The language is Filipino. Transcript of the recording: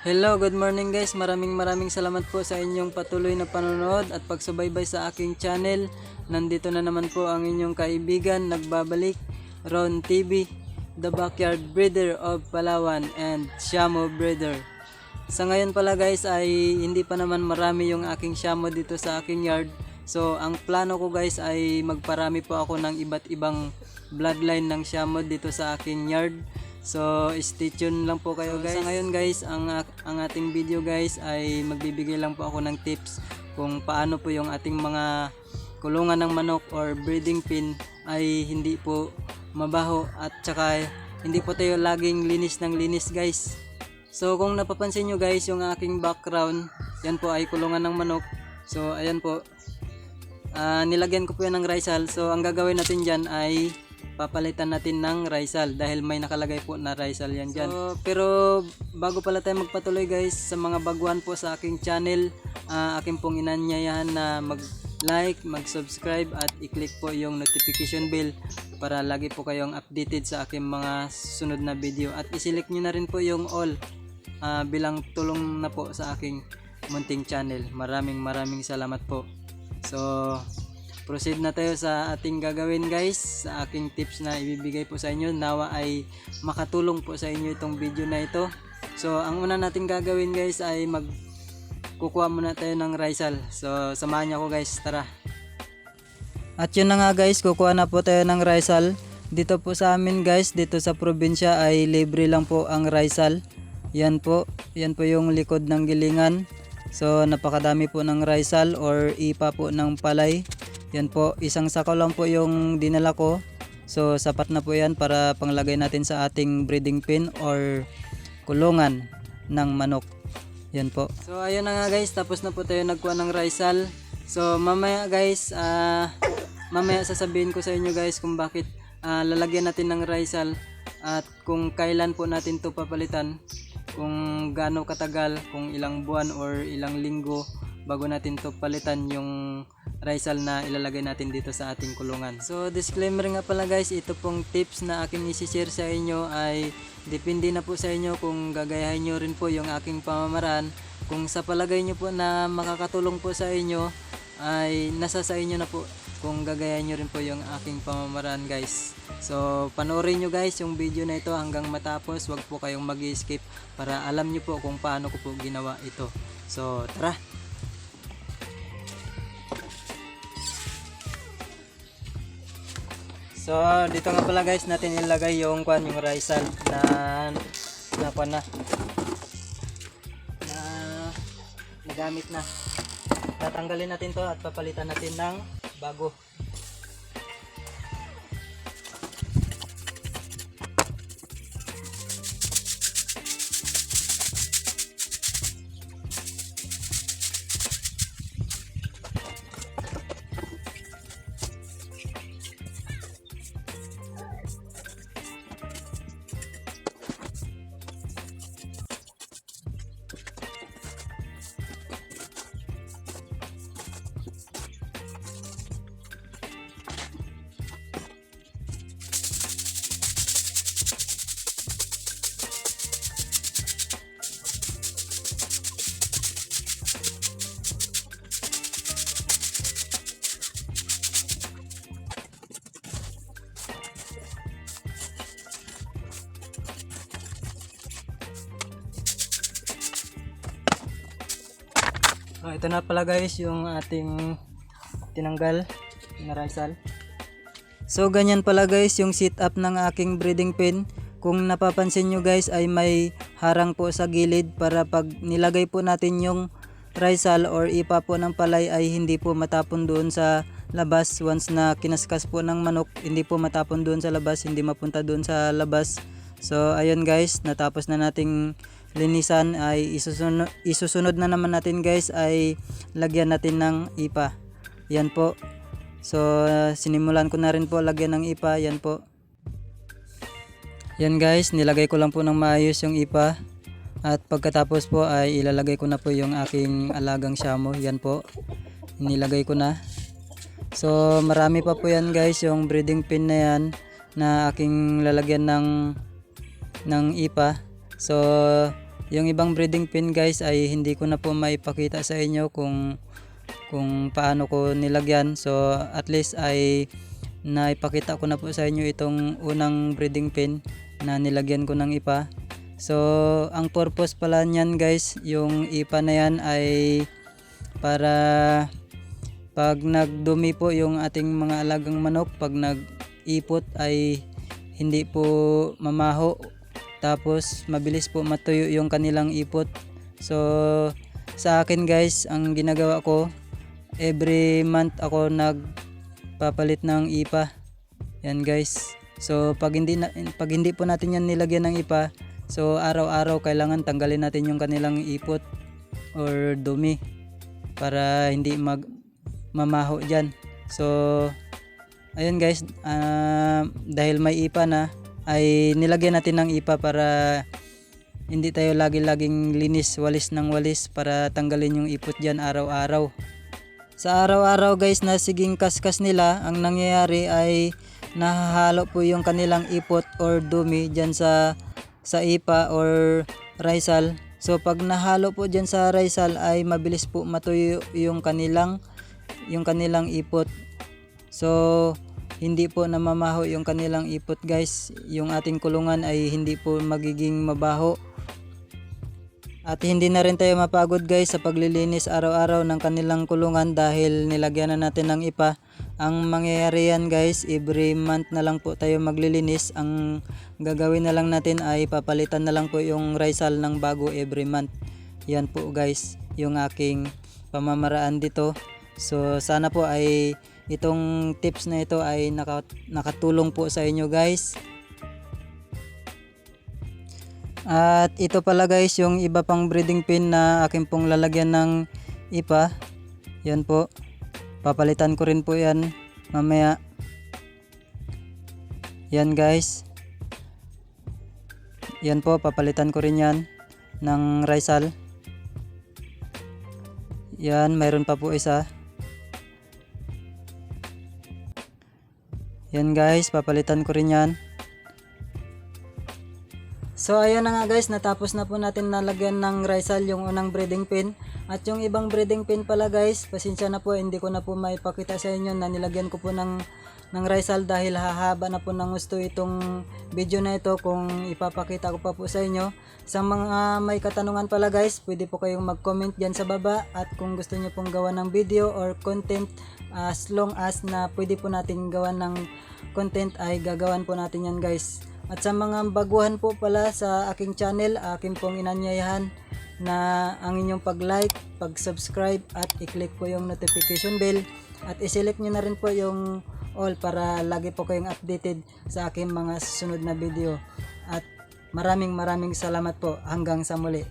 Hello, good morning guys. Maraming salamat po sa inyong patuloy na panonood at pagsubaybay sa aking channel. Nandito na naman po ang inyong kaibigan, nagbabalik, Ron TV, the backyard breeder of Palawan and Shamo breeder. Sa ngayon pala guys ay hindi pa naman marami yung aking Shamo dito sa aking yard. So ang plano ko guys ay magparami po ako ng iba't ibang bloodline ng Shamo dito sa aking yard. So stay tuned lang po kayo guys. Sa ngayon guys, ang ating video guys ay magbibigay lang po ako ng tips kung paano po yung ating mga kulungan ng manok or breeding pen ay hindi po mabaho at saka hindi po tayo laging linis ng linis guys. So kung napapansin nyo guys, yung aking background, yan po ay kulungan ng manok. So ayan po, nilagyan ko po yan ng Rizal. So ang gagawin natin dyan ay papalitan natin ng Rizal dahil may nakalagay po na Rizal yan dyan. So, pero bago pala tayo magpatuloy guys, sa mga baguhan po sa aking channel, akin pong inanyayahan na mag-like, mag-subscribe at i-click po yung notification bell para lagi po kayong updated sa aking mga sunod na video. At i-select nyo na rin po yung all bilang tulong na po sa aking munting channel. Maraming salamat po. So proceed na tayo sa ating gagawin guys, sa aking tips na ibibigay po sa inyo. Nawa ay makatulong po sa inyo itong video na ito. So ang una nating gagawin guys ay magkukuha muna tayo ng Rizal. So samahan niyo ako guys, tara. At yun na nga guys, kukuha na po tayo ng Rizal. Dito po sa amin guys, dito sa probinsya ay libre lang po ang Rizal. Yan po yung likod ng gilingan. So napakadami po ng Rizal or ipa po ng palay. Yan po, isang sako lang po yung dinala ko. So sapat na po yan para panglagay natin sa ating breeding pen or kulungan ng manok. Yan po. So ayun na nga guys, tapos na po tayo nagkuha ng Rizal. So mamaya guys, mamaya sasabihin ko sa inyo guys kung bakit lalagyan natin ng Rizal at kung kailan po natin to papalitan, kung gaano katagal, kung ilang buwan or ilang linggo bago natin to palitan yung Rizal na ilalagay natin dito sa ating kulungan. So disclaimer nga pala guys, ito pong tips na aking isi-share sa inyo ay depende na po sa inyo kung gagayahin nyo rin po yung aking pamamaraan. Kung sa palagay nyo po na makakatulong po sa inyo ay nasa sa inyo na po kung gagayahin nyo rin po yung aking pamamaraan guys. So panoorin nyo guys yung video na ito hanggang matapos, wag po kayong mag-skip para alam nyo po kung paano ko po ginawa ito. So tara! So dito nga pala guys natin ilagay yung Rizal na nagamit na. Tatanggalin natin to at papalitan natin ng bago. So ito na pala guys yung ating tinanggal na Rizal. So ganyan pala guys yung setup ng aking breeding pen. Kung napapansin nyo guys ay may harang po sa gilid para pag nilagay po natin yung Rizal or ipa po ng palay ay hindi po matapon doon sa labas. Once na kinaskas po ng manok, hindi po matapon doon sa labas, hindi mapunta doon sa labas. So ayun guys, natapos na nating linisan, ay isusunod na naman natin guys ay lagyan natin ng ipa. Yan po. So sinimulan ko na rin po lagyan ng ipa. Yan po. Yan guys, nilagay ko lang po ng maayos yung ipa. At pagkatapos po ay ilalagay ko na po yung aking alagang Shamo. Yan po. Nilagay ko na. So marami pa po yan guys yung breeding pen na yan na aking lalagyan ng ipa. So Yung ibang breeding pin guys ay hindi ko na po maipakita sa inyo kung paano ko nilagyan. So at least ay naipakita ko na po sa inyo itong unang breeding pin na nilagyan ko ng ipa. So ang purpose pala niyan guys, yung ipa na yan ay para pag nagdumi po yung ating mga alagang manok, pag nag-ipot ay hindi po mamaho, tapos mabilis po matuyo yung kanilang ipot. So sa akin guys, ang ginagawa ko, every month ako nagpapalit ng ipa. Yan guys. So pag hindi po natin yan nilagyan ng ipa, so araw-araw kailangan tanggalin natin yung kanilang ipot or dumi para hindi mamaho dyan. So ayun guys, dahil may ipa na, ay nilagyan natin ng ipa para hindi tayo lagi-laging walis ng walis para tanggalin yung ipot dyan araw-araw. Sa araw-araw guys na siging kaskas nila, ang nangyayari ay nahahalo po yung kanilang ipot or dumi dyan sa ipa or raisal. So pag nahalo po dyan sa raisal ay mabilis po matuyo yung kanilang ipot. So hindi po namamaho yung kanilang ipot guys. Yung ating kulungan ay hindi po magiging mabaho. At hindi na rin tayo mapagod guys sa paglilinis araw-araw ng kanilang kulungan dahil nilagyan na natin ng ipa. Ang mangyayari yan guys, every month na lang po tayo maglilinis. Ang gagawin na lang natin ay papalitan na lang po yung raisal ng bago every month. Yan po guys yung aking pamamaraan dito. So sana po ay itong tips na ito ay nakatulong po sa inyo guys. At ito pala guys yung iba pang breeding pin na akin pong lalagyan ng ipa. Yan po, papalitan ko rin po yan mamaya. Yan guys, yan po, papalitan ko rin yan ng raisal. Yan, mayroon pa po isa. Yan guys, papalitan ko rin yan. So ayun na nga guys, natapos na po natin nalagyan ng raisal yung unang breeding pin. At yung ibang breeding pin pala guys, pasensya na po, hindi ko na po maipakita sa inyo na nilagyan ko po ng raisal dahil hahaba na po ng gusto itong video na ito kung ipapakita ko pa po sa inyo. Sa mga may katanungan pala guys, pwede po kayong mag-comment dyan sa baba. At kung gusto nyo pong gawa ng video or content, as long as na pwede po natin gawa ng content ay gagawan po natin yan guys. At sa mga baguhan po pala sa aking channel, akin pong inanyayahan na ang inyong pag-like, pag-subscribe at i-click po yung notification bell at i-select nyo na rin po yung all para lagi po kayong updated sa aking mga susunod na video. At maraming salamat po, hanggang sa muli.